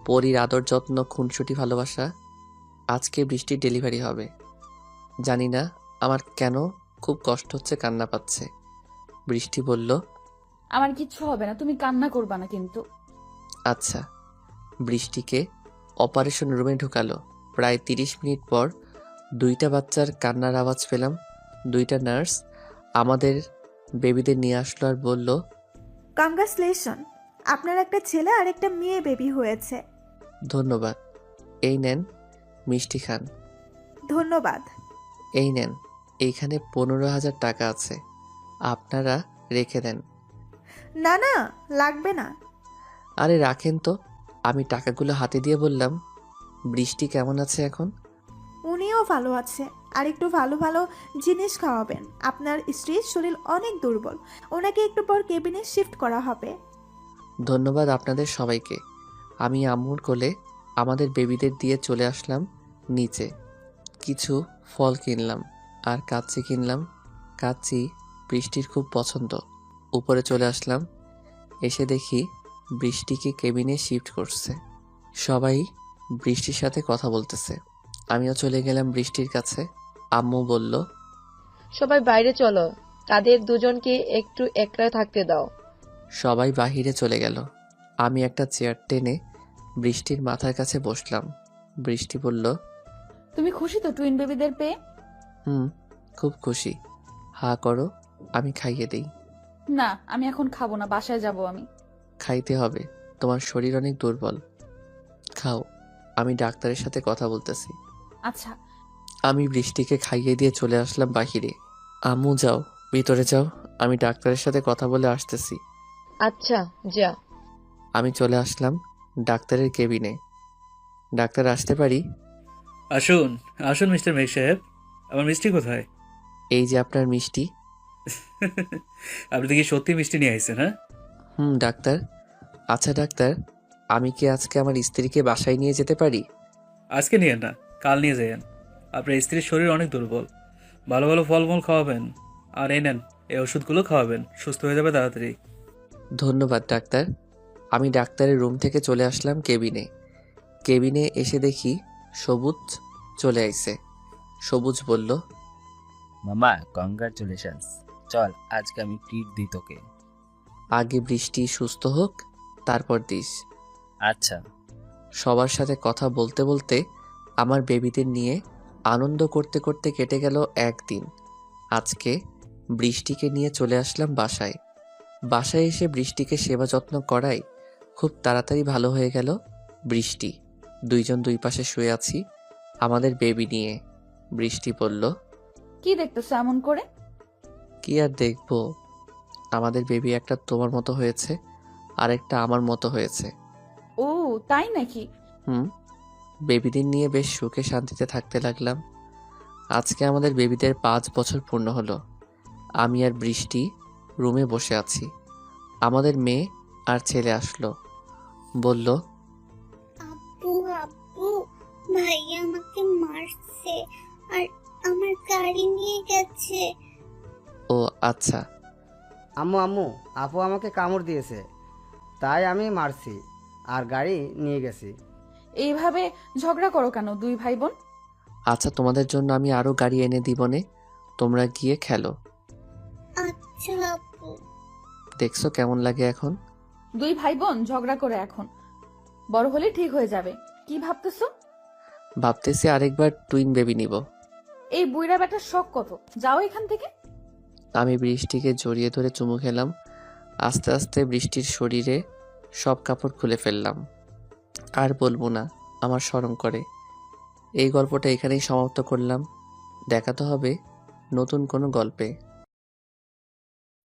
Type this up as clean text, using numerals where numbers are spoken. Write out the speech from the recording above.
পরীর আদর যত্ন খুনসুটি ভালোবাসা। আজকে বৃষ্টির ডেলিভারি হবে। জানি না আমার কেন খুব কষ্ট হচ্ছে, কান্না পাচ্ছে। বৃষ্টি বলল, আমার কিচ্ছু হবে না, তুমি কান্না করবা না কিন্তু। আচ্ছা। বৃষ্টিকে অপারেশন রুমে ঢুকালো। প্রায় 30 মিনিট পর 2টা বাচ্চার কান্নার আওয়াজ পেলাম। 2টা নার্স আমাদের বেবিদের নিয়ে আসলো আর বলল, কংগ্রাচুলেশন, আপনার একটা ছেলে আর একটা মেয়ে বেবি হয়েছে। ধন্যবাদ। এই নেন মিষ্টি খান। ধন্যবাদ। এই নেন, এইখানে 15,000 টাকা আছে, আপনারা রেখে দেন। না না, লাগবে না। আরে রাখেন তো। আমি টাকাগুলো হাতে দিয়ে বললাম, বৃষ্টি কেমন আছে এখন? উনিও ভালো আছে। আর একটু ভালো ভালো জিনিস খাওয়াবেন। আপনার স্ত্রীর শরীর অনেক দুর্বল, ওনাকে একটু পর কেবিনে শিফট করা হবে। ধন্যবাদ আপনাদের সবাইকে। আমি আম্মুর কোলে আমাদের বেবিদের দিয়ে চলে আসলাম নিচে। কিছু ফল কিনলাম আর কাচ্চি কিনলাম। কাচ্চি বৃষ্টির খুব পছন্দ। উপরে চলে আসলাম। এসে দেখি বৃষ্টিকে কেবিনে শিফট করছে। সবাই বৃষ্টির সাথে কথা বলতেছে। আমিও চলে গেলাম বৃষ্টির কাছে। আম্মু বলল, সবাই বাইরে চলো, তাদের দুজনকে একটু একলা থাকতে দাও। সবাই বাহিরে চলে গেল। আমি একটা চেয়ার টেনে বৃষ্টির মাথার কাছে বসলাম। বৃষ্টি বলল, তুমি খুশি তো টুইন বেবিদের পেয়ে? হুম, খুব খুশি। হা করো, আমি খাইয়ে দেই। না, আমি এখন খাবো না, বাসায় যাব আমি। খাইতে হবে, তোমার শরীর অনেক দুর্বল। খাও, আমি ডাক্তারের সাথে কথা বলতেছি। আচ্ছা। আমি বৃষ্টিকে খাইয়ে দিয়ে চলে আসলাম বাহিরে। আম্মু যাও, ভিতরে যাও, আমি ডাক্তারের সাথে কথা বলে আসতেছি। আচ্ছা, যা। আমি চলে আসলাম ডাক্তারের কেবিনে। ডাক্তার, আসতে পারি? আসুন, আসুন মিস্টার মেঘ সাহেব। আমার মিষ্টি কোথায়? এই যে আপনার মিষ্টি। আপনি দেখি সত্যি মিষ্টি নিয়ে আইছেন, হ্যাঁ? ডাক্তার। আচ্ছা ডাক্তার, আমি কি আজকে আমার স্ত্রীকে বাসায় নিয়ে যেতে পারি? আজকে নিয়েন না, কাল নিয়ে যাইয়েন। আপনার স্ত্রীর শরীর অনেক দুর্বল। ভালো ভালো ফলমূল খাওয়াবেন। আর এই নেন, এই ওষুধগুলো খাওয়াবেন, সুস্থ হয়ে যাবে তাড়াতাড়ি। ধন্যবাদ ডাক্তার। আমি ডাক্তারের রুম থেকে চলে আসলাম কেবিনে। কেবিনে এসে দেখি সবুজ চলে আইছে। সবুজ বলল, মামা কংগ্রাচুলেশনস। চল আজকে আমি ট্রিট দিই তোকে। আগে বৃষ্টি সুস্থ হোক, তারপর দিস। আচ্ছা। সবার সাথে কথা বলতে বলতে আমার বেবিদের নিয়ে আনন্দ করতে করতে কেটে গেল একদিন। আজকে বৃষ্টিকে নিয়ে চলে আসলাম বাসায়। বাসায় এসে বৃষ্টিকে সেবা যত্ন করাই খুব তাড়াতাড়ি ভালো হয়ে গেল। বৃষ্টি, 2জন 2 পাশে শুয়ে আছি আমাদের বেবি নিয়ে। বৃষ্টি বলল, কি দেখতেছো এমন করে? কি আর দেখবো, আমাদের বেবি একটা তোমার মতো হয়েছে আর একটা আমার মতো হয়েছে। ও, তাই নাকি? বেবিদের নিয়ে বেশ সুখে শান্তিতে থাকতে লাগলাম। আজকে আমাদের বেবিদের 5 বছর পূর্ণ হলো। আমি আর বৃষ্টি রুমে বসে আছি। আমাদের মেয়ে আর ছেলে আসলো। বলল, আব্বু আব্বু, ভাইয়া আমাকে মারছে আর আমার গাড়ি নিয়ে গেছে। ও আচ্ছা। আম্মু আম্মু, আপু আমাকে কামড় দিয়েছে, তাই আমি মারছি আর গাড়ি নিয়ে গেছি। এইভাবে ঝগড়া করো কেন দুই ভাই বোন? আচ্ছা, তোমাদের জন্য আমি আরো গাড়ি এনে দিবনে, তোমরা গিয়ে খেলো। আচ্ছা আব্বু। দেখছো কেমন লাগে এখন? দুই ভাই বোন ঝগড়া করে এখন, বড় হলে ঠিক হয়ে যাবে। কি ভাবতেছো? ভাবতেছি আরেকবার টুইন বেবি নিব। এই বুইড়া বেটার শখ কত, যাও এখান থেকে। আমি বৃষ্টিকে জড়িয়ে ধরে চুমু খেলাম। আস্তে আস্তে বৃষ্টির শরীরে সব কাপড় খুলে ফেললাম। আর বলবো না, আমার শরম করে। এই গল্পটা এখানেই সমাপ্ত করলাম। দেখাতে হবে নতুন কোনো গল্পে।